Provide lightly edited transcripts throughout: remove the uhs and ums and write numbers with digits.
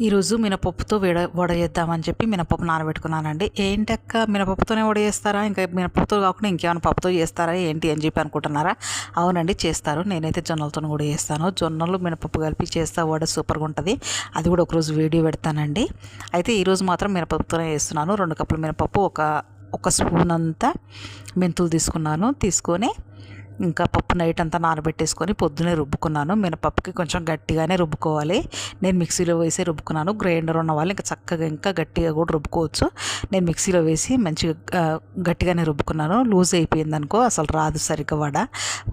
ఈరోజు మినపప్పుతో వడ చేద్దామని చెప్పి మినపప్పు నానబెట్టుకున్నానండి. ఏంటక్క మినపప్పుతోనే వడ చేస్తారా? ఇంకా మినపప్పుతో కాకుండా ఇంకేమైనా పప్పుతో చేస్తారా ఏంటి అని చెప్పి అనుకుంటున్నారా? అవునండి, చేస్తారు. నేనైతే జొన్నలతో కూడా చేస్తాను. జొన్నలు మినపప్పు కలిపి చేస్తా వడ సూపర్గా ఉంటుంది. అది కూడా ఒకరోజు వీడియో పెడతానండి. అయితే ఈరోజు మాత్రం మినపప్పుతోనే చేస్తున్నాను. 2 కప్పుల మినపప్పు, ఒక స్పూన్ అంతా మెంతులు తీసుకొని ఇంకా పప్పు నైట్ అంతా నానబెట్టేసుకొని పొద్దునే రుబ్బుకున్నాను. మినపప్పుకి కొంచెం గట్టిగానే రుబ్బుకోవాలి. నేను మిక్సీలో వేసి రుబ్బుకున్నాను. గ్రైండర్ ఉన్న వాళ్ళు ఇంకా చక్కగా ఇంకా గట్టిగా కూడా రుబ్బుకోవచ్చు. నేను మిక్సీలో వేసి మంచిగా గట్టిగానే రుబ్బుకున్నాను. లూజ్ అయిపోయింది అనుకో అసలు రాదు సరిగ్గా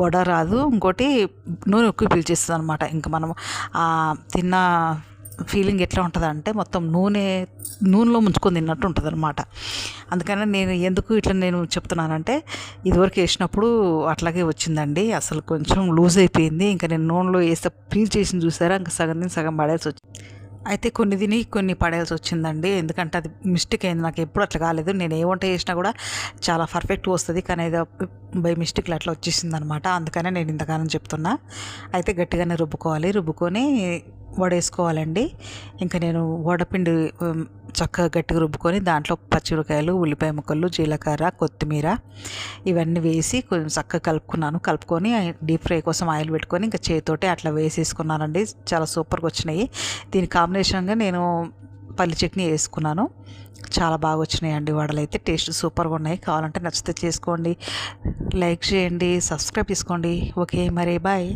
వడ రాదు. ఇంకోటి నూనె ఎక్కువ పీల్చేస్తుంది అనమాట. ఇంకా మనం తిన్న ఫీలింగ్ ఎట్లా ఉంటుంది అంటే మొత్తం నూనెలో ముంచుకొని తిన్నట్టు ఉంటుంది అనమాట. అందుకని నేను ఎందుకు ఇట్లా నేను చెప్తున్నానంటే ఇదివరకు వేసినప్పుడు అట్లాగే వచ్చిందండి. అసలు కొంచెం లూజ్ అయిపోయింది. ఇంకా నేను నూనెలో వేస్తే పీల్ చేసి చూసారా, ఇంకా సగం తిని సగం పడేయాల్సి వచ్చింది. అయితే కొన్ని తిని కొన్ని పడేయాల్సి వచ్చిందండి. ఎందుకంటే అది మిస్టేక్ అయింది. నాకు ఎప్పుడు అట్లా కాలేదు. నేను ఏ వంట చేసినా కూడా చాలా పర్ఫెక్ట్గా వస్తుంది. కానీ ఏదో బై మిస్టేక్లో అట్లా వచ్చేసింది అనమాట. అందుకనే నేను ఇంతగానం చెప్తున్నా. అయితే గట్టిగానే రుబ్బుకొని వడేసుకోవాలండి. ఇంకా నేను వడపిండి చక్కగా గట్టిగా రుబ్బుకొని దాంట్లో పచ్చిమిరకాయలు, ఉల్లిపాయ ముక్కలు, జీలకర్ర, కొత్తిమీర ఇవన్నీ వేసి కొంచెం చక్కగా కలుపుకొని డీప్ ఫ్రై కోసం ఆయిల్ పెట్టుకొని ఇంకా చేతితోటి అట్లా వేసేసుకున్నానండి. చాలా సూపర్గా వచ్చినాయి. దీని కాంబినేషన్గా నేను పల్లి చట్నీ వేసుకున్నాను. చాలా బాగా వచ్చినాయండి వడలు. అయితే టేస్ట్ సూపర్గా ఉన్నాయి. కావాలంటే నచ్చితే చేసుకోండి, లైక్ చేయండి, సబ్స్క్రైబ్ చేసుకోండి. ఓకే మరి బాయ్.